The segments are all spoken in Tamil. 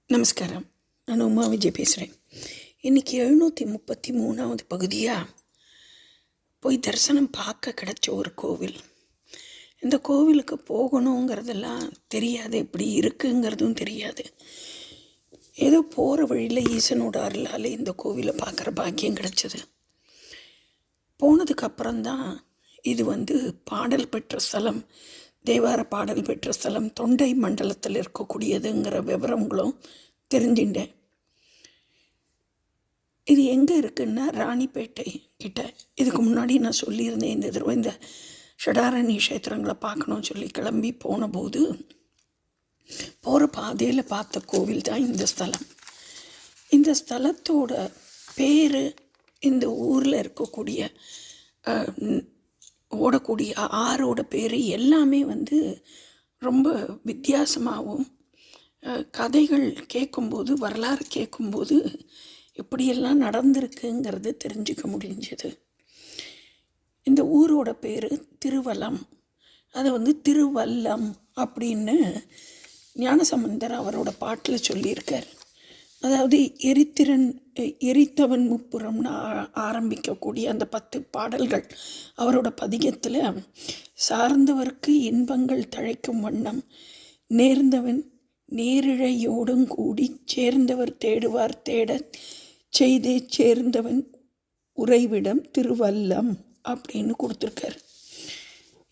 நமஸ்காரம். நான் உமா விஜய் பேசுகிறேன். இன்றைக்கி 733வது பகுதியாக போய் தரிசனம் பார்க்க கிடச்ச ஒரு கோவில். இந்த கோவிலுக்கு போகணுங்கிறதெல்லாம் தெரியாது, எப்படி இருக்குங்கிறதும் தெரியாது. ஏதோ போகிற வழியில் ஈசனோட அருளால் இந்த கோவிலை பார்க்குற பாக்கியம் கிடச்சிது. போனதுக்கப்புறம்தான் இது பாடல் பெற்ற ஸ்தலம், தேவார பாடல் பெற்ற ஸ்தலம், தொண்டை மண்டலத்தில் இருக்கக்கூடியதுங்கிற விவரங்களும் தெரிஞ்சுட்டேன். இது எங்கே இருக்குன்னா ராணிப்பேட்டை கிட்ட. இதுக்கு முன்னாடி நான் சொல்லியிருந்தேன், இந்த தடவை இந்த ஷடாரணி க்ஷேத்திரங்களை பார்க்கணும்னு சொல்லி கிளம்பி போனபோது போகிற பாதையில் பார்த்த கோவில் தான் இந்த ஸ்தலம். இந்த ஸ்தலத்தோட பேர், இந்த ஊரில் இருக்கக்கூடிய ஓடக்கூடிய ஆறோட பேர் எல்லாமே ரொம்ப வித்தியாசமாகவும், கதைகள் கேட்கும்போது, வரலாறு கேட்கும்போது எப்படியெல்லாம் நடந்திருக்குங்கிறது தெரிஞ்சுக்க முடிஞ்சது. இந்த ஊரோட பேர் திருவலம். அதை திருவல்லம் அப்படின்னு ஞானசம்பந்தர் அவரோட பாட்டில் சொல்லியிருக்கார். அதாவது எரித்தவன் முப்புறம்னு ஆரம்பிக்கக்கூடிய அந்த 10 பாடல்கள் அவரோட பதிகத்தில், சார்ந்தவர்க்கு இன்பங்கள் தழைக்கும் வண்ணம் நேர்ந்தவன் நேரிழையோடும் கூடி சேர்ந்தவர் தேடுவார் தேட செய்தே சேர்ந்தவன் உறைவிடம் திருவல்லம் அப்படின்னு கொடுத்துருக்கார்.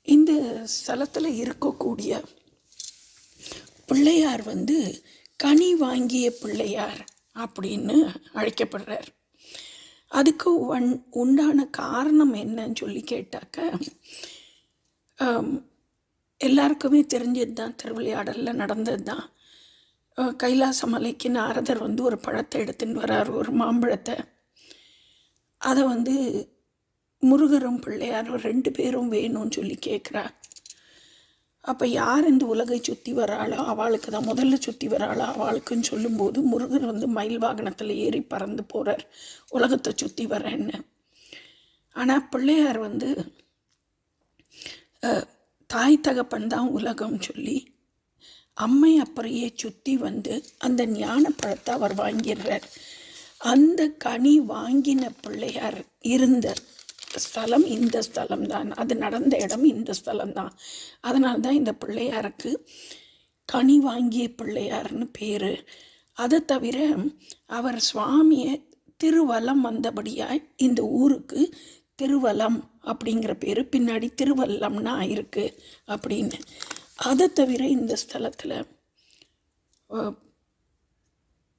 இந்த ஸ்தலத்தில் இருக்கக்கூடிய பிள்ளையார் கனி வாங்கிய பிள்ளையார் அப்படின்னு அழைக்கப்படுறார். அதுக்கு உண்டான காரணம் என்னன்னு சொல்லி கேட்டாக்க, எல்லாருக்குமே தெரிஞ்சது தான், திருவிளையாடலில் நடந்தது தான். கைலாச மலைக்கு நாரதர் ஒரு பழத்தை எடுத்துன்னு வரார், ஒரு மாம்பழத்தை. அதை முருகரும் பிள்ளையாரும் 2 பேரும் வேணும்னு சொல்லி கேட்குறா. அப்போ யார் இந்த உலகை சுற்றி வராளோ அவளுக்கு தான், முதல்ல சுற்றி வராளோ அவளுக்குன்னு சொல்லும்போது, முருகர் மயில் வாகனத்தில் ஏறி பறந்து போகிறார் உலகத்தை சுற்றி வரேன்னு. ஆனால் பிள்ளையார் தாய் தகப்பன் தான் உலகம் சொல்லி அம்மை அப்படியே சுற்றி அந்த ஞான பழத்தை அவர் வாங்கிடுறார். அந்த கனி வாங்கின பிள்ளையார் இருந்த ஸ்தலம் இந்த ஸ்தலம் தான், அது நடந்த இடம் இந்த ஸ்தலம் தான். அதனால தான் இந்த பிள்ளையாருக்கு கனி வாங்கிய பிள்ளையார்னு பேர். அதை தவிர அவர் சுவாமியை திருவலம் வந்தபடியாக இந்த ஊருக்கு திருவலம் அப்படிங்கிற பேர் பின்னாடி திருவல்லம்னா ஆயிருக்கு அப்படின்னு. அதை தவிர இந்த ஸ்தலத்தில்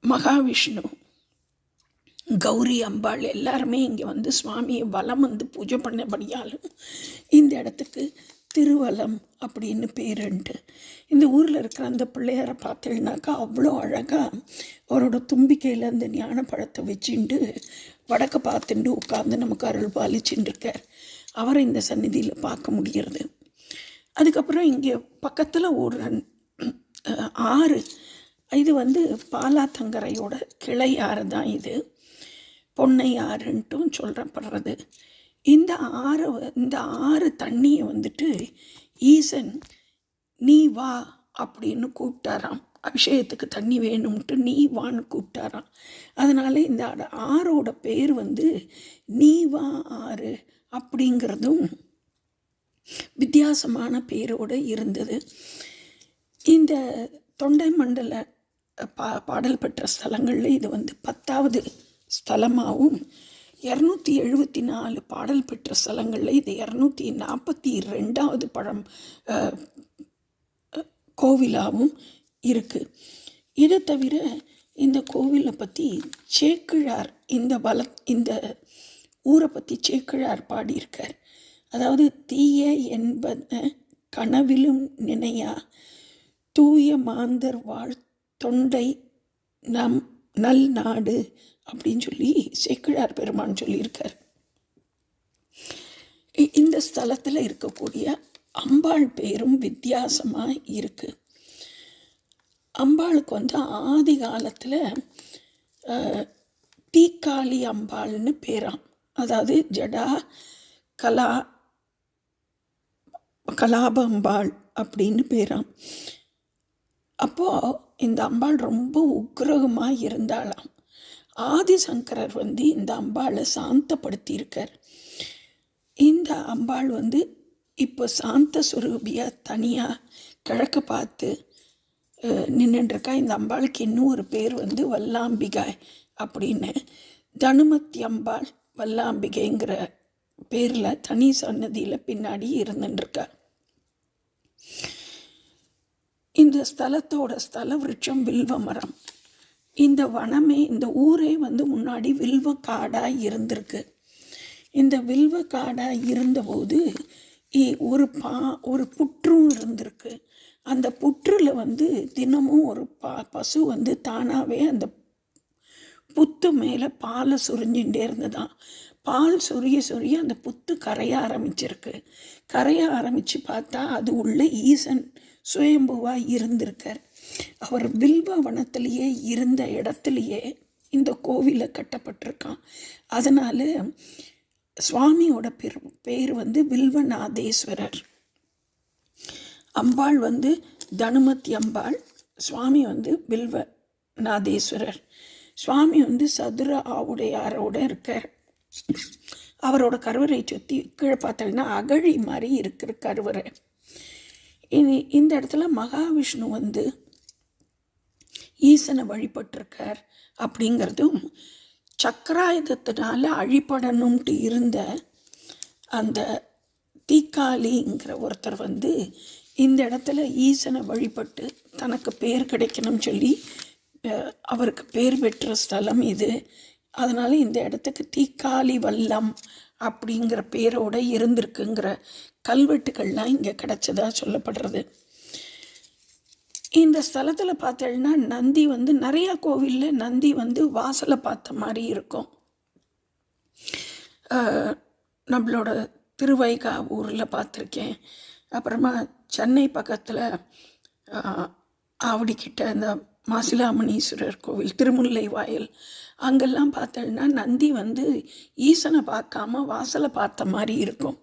மகாவிஷ்ணு, கௌரி அம்பாள் எல்லாருமே இங்கே சுவாமியை வலம் பூஜை பண்ணபடியாலும் இந்த இடத்துக்கு திருவலம் அப்படின்னு பேருண்டு. இந்த ஊரில் இருக்கிற அந்த பிள்ளையாரை பார்த்தீங்கன்னாக்கா அவ்வளோ அழகாக அவரோட தும்பிக்கையில் அந்த ஞான பழத்தை வச்சுட்டு வடக்க பார்த்துட்டு உட்காந்து நமக்கு அருள் பாலிச்சுட்டு இருக்கார். அவரை இந்த சந்நிதியில் பார்க்க முடிகிறது. அதுக்கப்புறம் இங்கே பக்கத்தில் ஒரு ஆறு, இது பாலாத்தங்கரையோட கிளை ஆறு தான். இது பொன்னை ஆறுன்ட்டும் சொல்லப்படுறது. இந்த ஆறு தண்ணியை ஈசன் நீ வா அப்படின்னு கூப்பிட்டாராம். அபிஷேகத்துக்கு தண்ணி வேணும்ட்டு நீ வான்னு கூப்பிட்டாராம். அதனால் இந்த ஆறோட பேர் நீ வா ஆறு அப்படிங்கிறதும் வித்தியாசமான பேரோடு இருந்தது. இந்த தொண்டை மண்டல பாடல் பெற்ற ஸ்தலங்களில் இது 10வது ஸ்தலமாகவும், 274 பாடல் பெற்ற ஸ்தலங்களில் இது 242வது கோவிலாகவும் இருக்குது. இதை தவிர இந்த கோவிலை பற்றி சேக்கிழார், இந்த ஊரை பற்றி சேக்கிழார் பாடியிருக்கார். அதாவது தீய என்பன கனவிலும் நினையா தூய மாந்தர் வாழ் தொண்டை நல் நாடு அப்படின்னு சொல்லி சேக்கிழார் பெருமான் சொல்லியிருக்கார். இந்த ஸ்தலத்தில் இருக்கக்கூடிய அம்பாள் பேரும் வித்தியாசமாக இருக்குது. அம்பாளுக்கு ஆதி காலத்தில் தீக்காளி அம்பாள்னு பேராம். அதாவது ஜடா கலாப அம்பாள் அப்படின்னு பேராம். அப்போது இந்த அம்பாள் ரொம்ப உக்கிரகமாக இருந்தாளாம். ஆதிசங்கரர் வந்து இந்த அம்பாளை சாந்தப்படுத்தியிருக்கார். இந்த அம்பாள் வந்து இப்போ சாந்த சுரூபியாக தனியாக கிழக்கு பார்த்து நின்றுட்டுருக்கா. இந்த அம்பாளுக்கு இன்னும் ஒரு பேர் வந்து வல்லாம்பிகை அப்படின்னு. தனுமத்தி அம்பாள் வல்லாம்பிகைங்கிற பேரில் தனி சன்னதியில் பின்னாடி இருந்துட்டுருக்கா. இந்த ஸ்தலத்தோட ஸ்தல விருட்சம் வில்வ மரம். இந்த வனமே, இந்த ஊரே வந்து முன்னாடி வில்வ காடாக இருந்திருக்கு. இந்த வில்வ காடாக இருந்தபோது ஒரு புற்றும் இருந்திருக்கு. அந்த புற்றில் வந்து தினமும் ஒரு பசு வந்து தானாகவே அந்த புத்து மேலே பாலை சுரிஞ்சுட்டே இருந்ததான். பால் சொரிய அந்த புத்து கரைய ஆரம்பிச்சிருக்கு. கரைய ஆரம்பித்து பார்த்தா அது உள்ள ஈசன் சுயம்புவாக இருந்திருக்கார். அவர் வில்வ வனத்திலேயே இருந்த இடத்துலையே இந்த கோவிலை கட்டப்பட்டிருக்கான். அதனால் சுவாமியோட பேர் வந்து வில்வநாதேஸ்வரர். அம்பாள் வந்து தனுமத்தி அம்பாள், சுவாமி வந்து வில்வநாதேஸ்வரர். சுவாமி வந்து சதுர ஆவுடையாரோட இருக்கார். அவரோட கருவறை சுற்றி கீழே பார்த்தோம்னா அகழி மாதிரி இருக்கிற கருவறை. இந்த இடத்துல மகாவிஷ்ணு வந்து ஈசனை வழிபட்டிருக்கார் அப்படிங்கிறதும், சக்கராயுதத்தினால அழிப்படணும்ட்டு இருந்த அந்த தீக்காளிங்கிற ஒருத்தர் வந்து இந்த இடத்துல ஈசனை வழிபட்டு தனக்கு பேர் கிடைக்கணும்னு சொல்லி அவருக்கு பேர் பெற்ற ஸ்தலம் இது. அதனால் இந்த இடத்துக்கு தீக்காளி வல்லம் அப்படிங்கிற பேரோடு இருந்திருக்குங்கிற கல்வெட்டுக்கள்லாம் இங்கே கிடச்சதாக சொல்லப்படுறது. இந்த ஸ்தலத்தில் பார்த்தோன்னா நந்தி வந்து நிறையா கோவிலில் நந்தி வந்து வாசலை பார்த்த மாதிரி இருக்கும். நம்மளோட திருவைகாவூரில் பார்த்துருக்கேன். அப்புறமா சென்னை பக்கத்தில் ஆவடிக்கிட்ட அந்த மாசிலாமணீஸ்வரர் கோவில், திருமுல்லை வாயில், அங்கெல்லாம் பார்த்தோன்னா நந்தி வந்து ஈசனை பார்க்காம வாசலை பார்த்த மாதிரி இருக்கும்.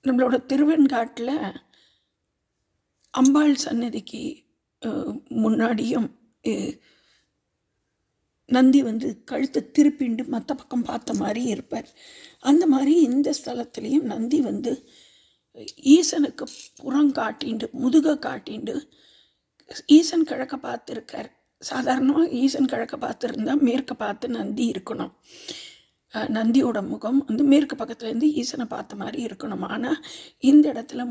நம்மளோட திருவெண்காட்டில் அம்பாள் சன்னதிக்கு முன்னாடியும் நந்தி வந்து கழுத்தை திருப்பிண்டு மற்ற பக்கம் பார்த்த மாதிரி இருப்பார். அந்த மாதிரி இந்த ஸ்தலத்துலேயும் நந்தி வந்து ஈசனுக்கு புறங்காட்டிண்டு முதுக காட்டிண்டு ஈசன் கிழக்க பார்த்துருக்கார். சாதாரணமாக ஈசன் கிழக்க பார்த்துருந்தால் மேற்க பார்த்து நந்தி இருக்கணும். நந்தியோட முகம் வந்து மேற்கு பக்கத்துலேருந்து ஈசனை பார்த்த மாதிரி இருக்கணும். ஆனால் இந்த இடத்துல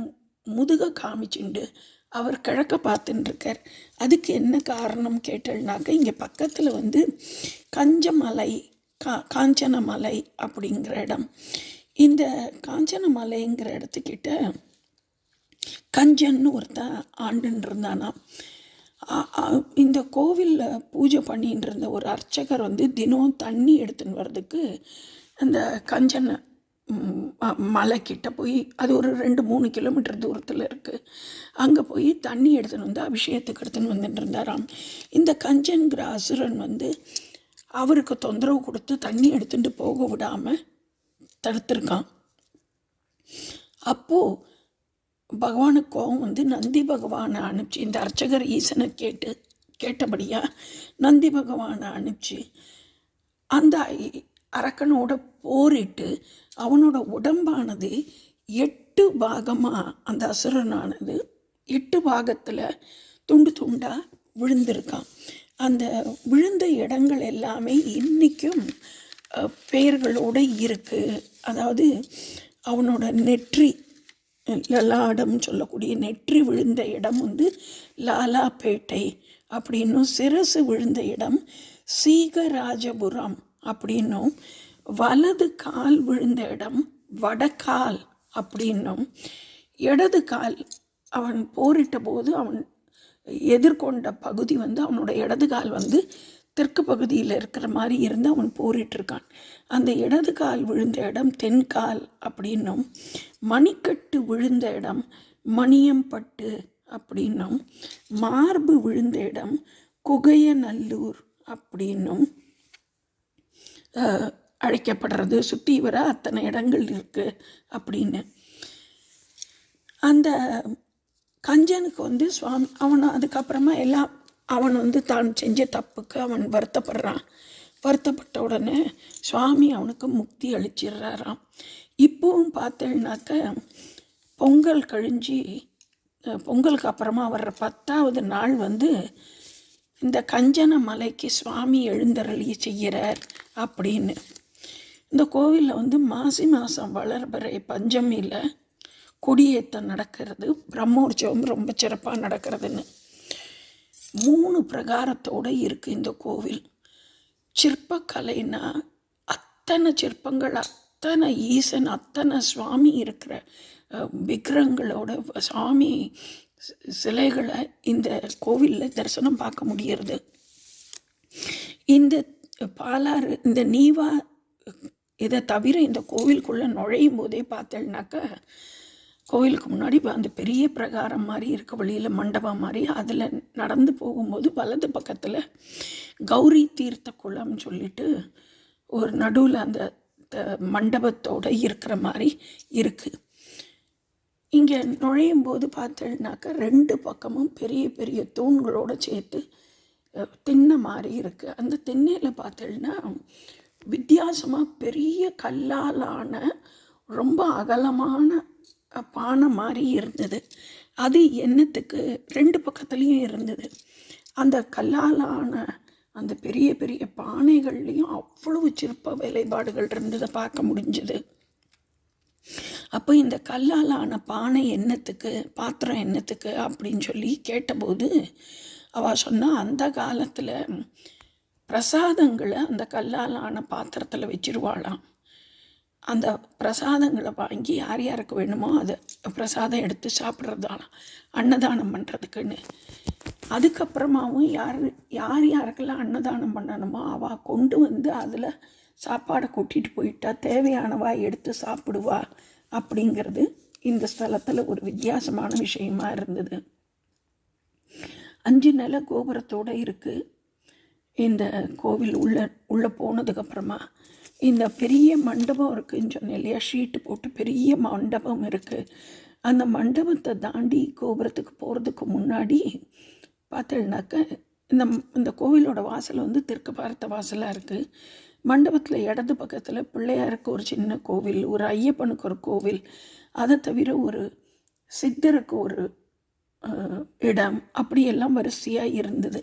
முதுக காமிச்சுண்டு அவர் கிழக்க பார்த்துட்டுருக்கார். அதுக்கு என்ன காரணம் கேட்டல்னாக்க, இங்கே பக்கத்தில் வந்து கஞ்சமலை காஞ்சனமலை அப்படிங்கிற இடம். இந்த காஞ்சனமலைங்கிற இடத்துக்கிட்ட கஞ்சன்னு ஒருத்தன் ஆண்டுன்னு இருந்தானா. இந்த கோவிலில் பூஜை பண்ணின்னு இருந்த ஒரு அர்ச்சகர் வந்து தினம் தண்ணி எடுத்துன்னு வர்றதுக்கு அந்த கஞ்சனை மலைக்கிட்ட போய், அது ஒரு 2-3 கிலோமீட்டர் தூரத்தில் இருக்குது, அங்கே போய் தண்ணி எடுத்துன்னு வந்து அபிஷேகத்துக்கு எடுத்துன்னு வந்துட்டு இருந்தாராம். இந்த கஞ்சன்கிற அசுரன் வந்து அவருக்கு தொந்தரவு கொடுத்து தண்ணி எடுத்துகிட்டு போக விடாமல் தடுத்துருக்கான். அப்போது பகவானுக்கு கோபம் வந்து நந்தி பகவானை அனுப்பிச்சு, இந்த அர்ச்சகர் ஈசனை கேட்டபடியாக நந்தி பகவானை அனுப்பிச்சு அந்த அரக்கனோட போரிட்டு அவனோட உடம்பானது 8 பாகமாக, அந்த அசுரனானது 8 பாகத்தில் துண்டு துண்டாக விழுந்திருக்கான். அந்த விழுந்த இடங்கள் எல்லாமே இன்றைக்கும் பெயர்களோடு இருக்குது. அதாவது அவனோட நெற்றி, லலாடம் சொல்லக்கூடிய நெற்றி விழுந்த இடம் வந்து லாலாப்பேட்டை அப்படின்னும், சிரசு விழுந்த இடம் சீகராஜபுரம் அப்படின்னும், வலது கால் விழுந்த இடம் வடக்கால் அப்படின்னும், இடது கால் அவன் போரிட்ட போது அவன் எதிர்கொண்ட பகுதி வந்து அவனோட இடது கால் வந்து தெற்கு பகுதியில் இருக்கிற மாதிரி இருந்து அவன் போரிட்டிருக்கான். அந்த இடது கால் விழுந்த இடம் தென்கால் அப்படின்னும், மணிக்கட்டு விழுந்த இடம் மணியம்பட்டு அப்படின்னும், மார்பு விழுந்த இடம் குகையநல்லூர் அப்படின்னும் அழைக்கப்படுறது. சுற்றி வர அத்தனை இடங்கள் இருக்குது அப்படின்னு. அந்த கஞ்சனுக்கு வந்து சுவாமி அவனை அதுக்கப்புறமா எல்லாம் அவன் வந்து தான் செஞ்ச தப்புக்கு அவன் வருத்தப்படுறான். வருத்தப்பட்ட உடனே சுவாமி அவனுக்கு முக்தி அளிச்சிடுறாராம். இப்போவும் பார்த்தேன்னாக்க பொங்கல் கழிஞ்சு பொங்கலுக்கு அப்புறமா வர்ற 10வது நாள் வந்து இந்த கஞ்சன மலைக்கு சுவாமி எழுந்தருளி செய்கிறார் அப்படின்னு. இந்த கோவிலில் வந்து மாசி மாதம் வளர்பிறை பஞ்சமியில் கொடியேற்றம் நடக்கிறது. பிரம்மோற்சவம் ரொம்ப சிறப்பாக நடக்கிறதுன்னு 3 பிரகாரத்தோடு இருக்குது இந்த கோவில். சிற்பக்கலைனா அத்தனை சிற்பங்கள், அத்தனை ஈசன், அத்தனை சுவாமி இருக்கிற விக்கிரங்களோட சுவாமி சிலைகளை இந்த கோவிலில் தரிசனம் பார்க்க முடிகிறது. இந்த பாலாறு, இந்த நீவா இதை தவிர இந்த கோவிலுக்குள்ளே நுழையும் போதே பார்த்தேன்னாக்கா கோவிலுக்கு முன்னாடி அந்த பெரிய பிரகாரம் மாதிரி இருக்க வழியில் மண்டபம் மாதிரி, அதில் நடந்து போகும்போது வலது பக்கத்தில் கௌரி தீர்த்த குளம்னு சொல்லிட்டு ஒரு நடுவில் அந்த மண்டபத்தோடு இருக்கிற மாதிரி இருக்குது. இங்கே நுழையும் போது பார்த்தேன்னாக்கா 2 பக்கமும் பெரிய பெரிய தூண்களோடு சேர்த்து திண்ணை மாதிரி இருக்குது. அந்த திண்ணையில் பார்த்தேன்னா வித்தியாசமாக பெரிய கல்லாலான ரொம்ப அகலமான பானை மாதிரி இருந்தது. அது எண்ணத்துக்கு 2 பக்கத்துலேயும் இருந்தது. அந்த கல்லாலான அந்த பெரிய பெரிய பானைகள்லேயும் அவ்வளவு சிற்ப வேலைப்பாடுகள் இருந்ததை பார்க்க முடிஞ்சுது. அப்போ இந்த கல்லாலான பானை என்னத்துக்கு, பாத்திரம் என்னத்துக்கு அப்படின்னு சொல்லி கேட்டபோது அவள் சொன்னால், அந்த காலத்தில் பிரசாதங்களை அந்த கல்லாலான பாத்திரத்தில் வச்சிருவாளாம். அந்த பிரசாதங்களை வாங்கி யார் யாருக்கு வேணுமோ அதை பிரசாதம் எடுத்து சாப்பிட்றதாலாம், அன்னதானம் பண்ணுறதுக்குன்னு. அதுக்கப்புறமாவும் யார் யாருக்கெல்லாம் அன்னதானம் பண்ணணுமோ அவள் கொண்டு வந்து அதில் சாப்பாடை கூட்டிகிட்டு போயிட்டா தேவையானவா எடுத்து சாப்பிடுவா அப்படிங்கிறது இந்த ஸ்தலத்தில் ஒரு வித்தியாசமான விஷயமா இருந்தது. 5 நில கோபுரத்தோடு இருக்குது இந்த கோவில். உள்ளே போனதுக்கப்புறமா இந்த பெரிய மண்டபம் இருக்குதுன்னு சொன்னேன் இல்லையா, ஷீட்டு போட்டு பெரிய மண்டபம் இருக்குது. அந்த மண்டபத்தை தாண்டி கோபுரத்துக்கு போகிறதுக்கு முன்னாடி பார்த்தேன்னாக்க இந்த கோவிலோட வாசல் வந்து தெற்கு பார்த்த வாசலாக இருக்குது. மண்டபத்தில் இடது பக்கத்தில் பிள்ளையாருக்கு ஒரு சின்ன கோவில், ஒரு ஐயப்பனுக்கு ஒரு கோவில், அதை தவிர ஒரு சித்தருக்கு ஒரு இடம், அப்படியெல்லாம் வரிசையாக இருந்தது.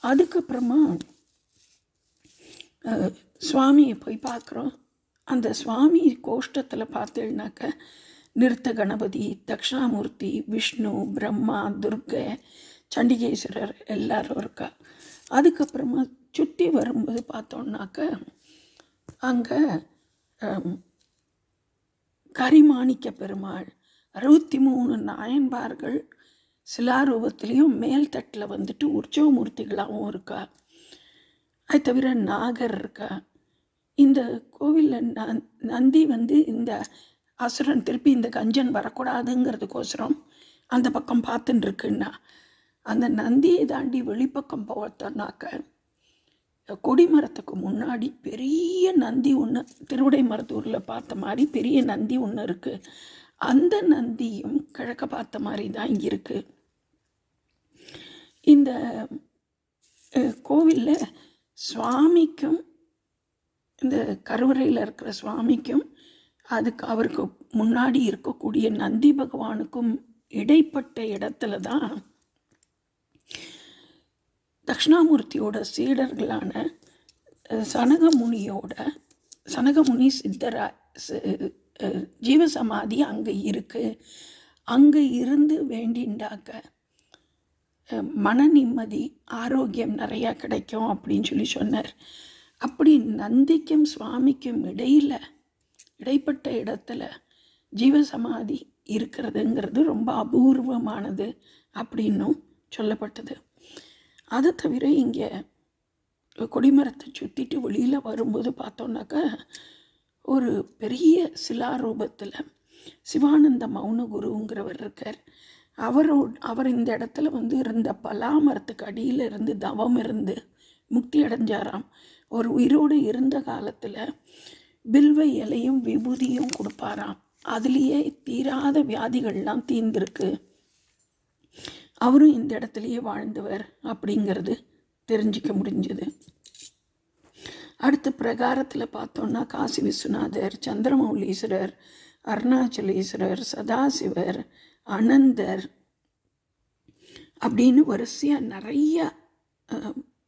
அதுக்கப்புறமா சுவாமியை போய் பார்க்குறோம். அந்த சுவாமி கோஷ்டத்தில் பார்த்தேன்னாக்க நிறுத்த கணபதி, தக்ஷணாமூர்த்தி, விஷ்ணு, பிரம்மா, துர்கை, சண்டிகேஸ்வரர் எல்லாரும் இருக்கா. அதுக்கப்புறமா சுற்றி வரும்போது பார்த்தோன்னாக்க அங்கே கரிமாணிக்க பெருமாள், 63 நாயன்மார்கள் சிலாரூபத்திலையும் மேல் தட்டில் வந்துட்டு உற்சவமூர்த்திகளாகவும் இருக்கா. அது தவிர நாகர் இருக்கா. இந்த கோவிலில் நந்தி வந்து இந்த அசுரன் திருப்பி இந்த கஞ்சன் வரக்கூடாதுங்கிறதுக்கோசரம் அந்த பக்கம் பார்த்துட்டு இருக்குன்னா, அந்த நந்தியை தாண்டி வெளிப்பக்கம் பார்த்தோன்னாக்க கொடிமரத்துக்கு முன்னாடி பெரிய நந்தி ஒன்று, திருவிடை மருத்தூரில் பார்த்த மாதிரி பெரிய நந்தி ஒன்று இருக்குது. அந்த நந்தியும் கிழக்க பார்த்த மாதிரி தான் இங்கே இருக்குது. இந்த கோவிலில் சுவாமிக்கும் இந்த கருவறையில் இருக்கிற சுவாமிக்கும் அவருக்கு முன்னாடி இருக்கக்கூடிய நந்தி பகவானுக்கும் இடைப்பட்ட இடத்துல தான் தக்ஷணாமூர்த்தியோட சீடர்களான சனகமுனி சித்தரா ஜீவசமாதி அங்கே இருக்குது. அங்கே இருந்து வேண்டிண்டாக்க மன நிம்மதி, ஆரோக்கியம் நிறையா கிடைக்கும் அப்படின்னு சொல்லி சொன்னார். அப்படி நந்திக்கும் சுவாமிக்கும் இடைப்பட்ட இடத்துல ஜீவசமாதி இருக்கிறதுங்கிறது ரொம்ப அபூர்வமானது அப்படின்னும் சொல்லப்பட்டது. அதை தவிர இங்கே கொடிமரத்தை சுற்றிட்டு வெளியில் வரும்போது பார்த்தோன்னாக்கா ஒரு பெரிய சிலாரூபத்தில் சிவானந்த மௌனகுருங்கிறவர் இருக்கார். அவர் இந்த இடத்துல வந்து இருந்த பலாமரத்துக்கு அடியில் இருந்து தவம் இருந்து முக்தி அடைஞ்சாராம். ஒரு உயிரோடு இருந்த காலத்தில் பில்வ இலையும் விபூதியும் கொடுப்பாராம். அதுலேயே தீராத வியாதிகள்லாம் தீர்ந்திருக்கு அவரும் இந்த இடத்துலையே வாழ்ந்தவர் அப்படிங்கிறது தெரிஞ்சிக்க முடிஞ்சது. அடுத்து பிரகாரத்தில் பார்த்தோன்னா காசி விஸ்வநாதர், சந்திரமௌலீஸ்வரர், அருணாச்சலேஸ்வரர், சதாசிவர், அனந்தர் அப்படின்னு வரிசையாக நிறைய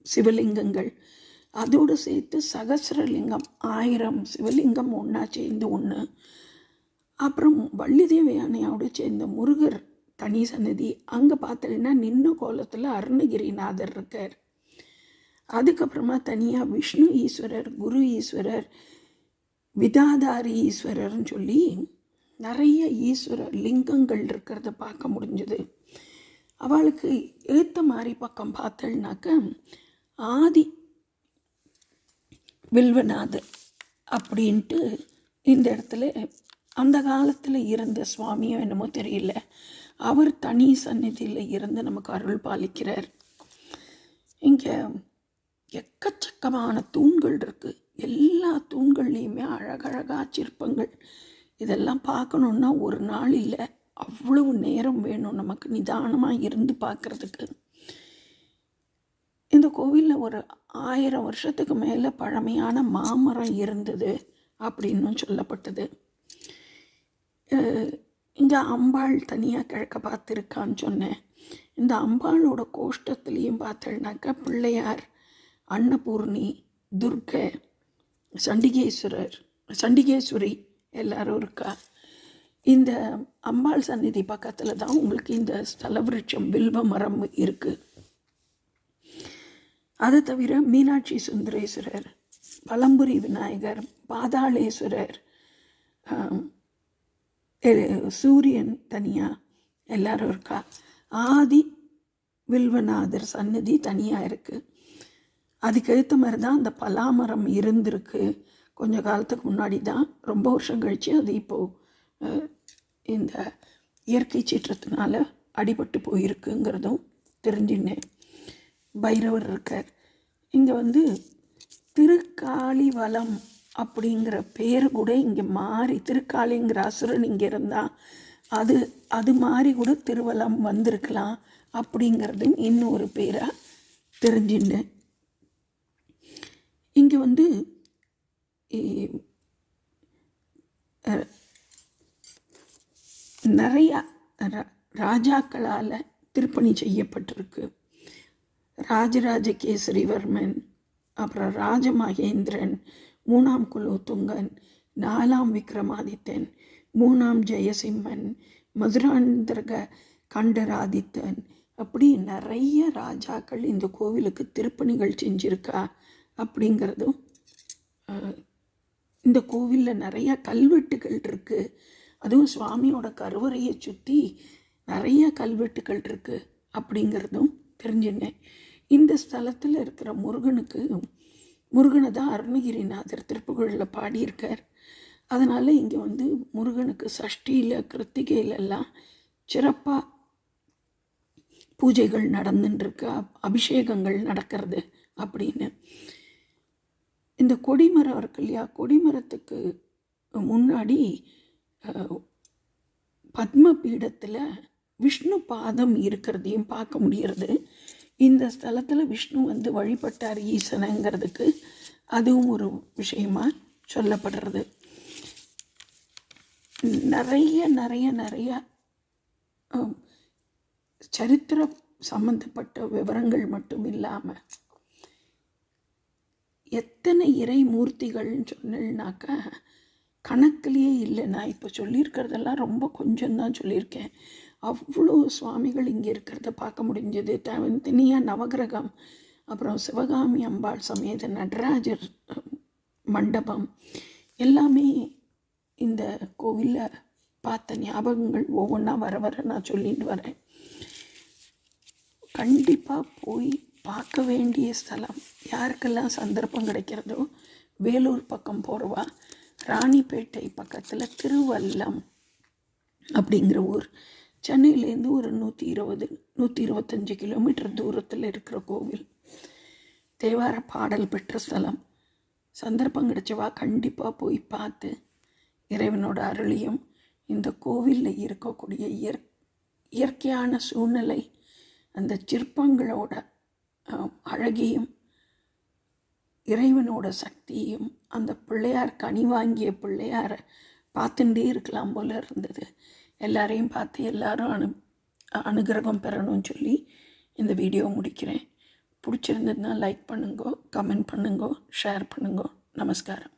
சிவலிங்கங்கள், அதோடு சேர்த்து சகசிரலிங்கம் 1000 சிவலிங்கம் ஒன்றா சேர்ந்து ஒன்று, அப்புறம் வள்ளிதேவி யானையோடு சேர்ந்த முருகர் தனி சன்னதி. அங்கே பார்த்தீங்கன்னா நின்ன கோலத்தில் அருணகிரிநாதர் இருக்கார். அதுக்கப்புறமா தனியாக விஷ்ணு ஈஸ்வரர், குரு ஈஸ்வரர், விதாதாரி ஈஸ்வரர்னு சொல்லி நிறைய ஈஸ்வரர் லிங்கங்கள் இருக்கிறத பார்க்க முடிஞ்சது. அவளுக்கு ஏற்ற மாதிரி பக்கம் பார்த்தேன்னாக்க ஆதி வில்வநாதர் அப்படின்ட்டு இந்த இடத்துல அந்த காலத்தில் இருந்த சுவாமியோ என்னமோ தெரியல, அவர் தனி சந்நிதியில் இருந்து நமக்கு அருள் பாலிக்கிறார். இங்கே எக்கச்சக்கமான தூண்கள் இருக்குது. எல்லா தூண்கள்லேயுமே அழகழகாக சிற்பங்கள். இதெல்லாம் பார்க்கணுன்னா ஒரு நாள் இல்லை, அவ்வளவு நேரம் வேணும் நமக்கு நிதானமாக இருந்து பார்க்குறதுக்கு. இந்த கோவிலில் ஒரு 1000 வருஷத்துக்கு மேலே பழமையான மாமரம் இருந்தது அப்படின்னு சொல்லப்பட்டது. இங்கே அம்பாள் தனியாக கிழக்க பார்த்துருக்கான்னு சொன்னேன். இந்த அம்பாளோட கோஷ்டத்துலேயும் பார்த்தோம்னாக்கா பிள்ளையார், அன்னபூர்ணி, துர்கை, சண்டிகேஸ்வரி எல்லாரும் இருக்கா. இந்த அம்பாள் சந்நிதி பக்கத்தில் தான் உங்களுக்கு இந்த ஸ்தல விருட்சம் வில்வ மரம் இருக்குது. அது தவிர மீனாட்சி சுந்தரேஸ்வரர், பலம்புரி விநாயகர், பாதாளேஸ்வரர், சூரியன் தனியாக எல்லாரும் இருக்கா. ஆதி வில்வநாதர் சன்னதி தனியாக இருக்குது. அதுக்கேற்ற மாதிரி தான் அந்த பலாமரம் இருந்திருக்கு. கொஞ்ச காலத்துக்கு முன்னாடி தான், ரொம்ப வருஷம் கழித்து அது இப்போது இந்த இயற்கை சீற்றத்தினால அடிபட்டு போயிருக்குங்கிறதும் தெரிஞ்சுன்னேன். பைரவர் இருக்கார். இங்கே திருக்காளிவலம் அப்படிங்கிற பேர் கூட இங்கே மாறி, திருக்காளிங்கிற அசுரன் இங்கே இருந்தால் அது மாதிரி கூட திருவலம் வந்திருக்கலாம் அப்படிங்கிறது இன்னொரு பேராக தெரிஞ்சுட்டேன். இங்கே நிறையா ராஜாக்களால் திருப்பணி செய்யப்பட்டிருக்கு. ராஜராஜ கேசரிவர்மன், அப்புறம் ராஜமகேந்திரன், 3ஆம் குலோத்துங்கன், 4ஆம் விக்ரமாதித்தன், 3ஆம் ஜெயசிம்மன், மதுராந்தக கண்டராதித்தன், அப்படி நிறைய ராஜாக்கள் இந்த கோவிலுக்கு திருப்பணிகள் செஞ்சுருக்கா அப்படிங்கிறதும். இந்த கோவிலில் நிறையா கல்வெட்டுகள் இருக்குது. அதுவும் சுவாமியோட கருவறையை சுற்றி நிறைய கல்வெட்டுகள் இருக்குது அப்படிங்கிறதும் தெரிஞ்சுனேன். இந்த ஸ்தலத்தில் இருக்கிற முருகனை தான் அருணகிரிநாதர் திருப்புகழில் பாடியிருக்கார். அதனால் இங்கே முருகனுக்கு சஷ்டியில் கிருத்திகையிலெல்லாம் சிறப்பாக பூஜைகள் நடந்துட்டுருக்கு, அபிஷேகங்கள் நடக்கிறது அப்படின்னு. இந்த கொடிமரம் இருக்கு இல்லையா, கொடிமரத்துக்கு முன்னாடி பத்ம பீடத்தில் விஷ்ணு பாதம் இருக்கிறதையும் பார்க்க முடிகிறது. இந்த ஸ்தலத்தில் விஷ்ணு வழிபட்டார் ஈசனங்கிறதுக்கு அதுவும் ஒரு விஷயமாக சொல்லப்படுறது. நிறைய நிறைய நிறைய சரித்திர சம்பந்தப்பட்ட விவரங்கள் மட்டும் இல்லாமல் எத்தனை இறை மூர்த்திகள்னு சொன்னாக்கா கணக்கிலேயே இல்லை. நான் இப்போ சொல்லியிருக்கிறதெல்லாம் ரொம்ப கொஞ்சம்தான் சொல்லியிருக்கேன். அவ்வளோ சுவாமிகள் இங்கே இருக்கிறத பார்க்க முடிஞ்சது. தனியாக நவகிரகம், அப்புறம் சிவகாமி அம்பாள் சமேத நடராஜர் மண்டபம் எல்லாமே இந்த கோவிலில் பார்த்த ஞாபகங்கள் ஒவ்வொன்றா வர நான் சொல்லிட்டு வரேன். கண்டிப்பாக போய் பார்க்க வேண்டிய ஸ்தலம். யாருக்கெல்லாம் சந்தர்ப்பம் கிடைக்கிறதோ வேலூர் பக்கம் போகிறவா, ராணிப்பேட்டை பக்கத்தில் திருவல்லம் அப்படிங்கிற ஊர், சென்னையிலேருந்து ஒரு 120-125 கிலோமீட்டர் தூரத்தில் இருக்கிற கோவில். தேவார பாடல் பெற்ற ஸ்தலம். சந்தர்ப்பம் கிடைச்சவா கண்டிப்பாக போய் பார்த்து இறைவனோட அருளையும் இந்த கோவிலில் இருக்கக்கூடிய இயற்கையான சூழ்நிலை, அந்த சிற்பங்களோட அழகையும் இறைவனோட சக்தியும் அந்த பிள்ளையார் கனி வாங்கிய பிள்ளையாரை பார்த்துட்டே இருக்கலாம் போல இருந்தது. எல்லாரையும் பார்த்து எல்லாரும் அனுகிரகம் பெறணும்னு சொல்லி இந்த வீடியோ முடிக்கிறேன். பிடிச்சிருந்ததுன்னா லைக் பண்ணுங்கோ, கமெண்ட் பண்ணுங்கோ, ஷேர் பண்ணுங்கோ. நமஸ்காரம்.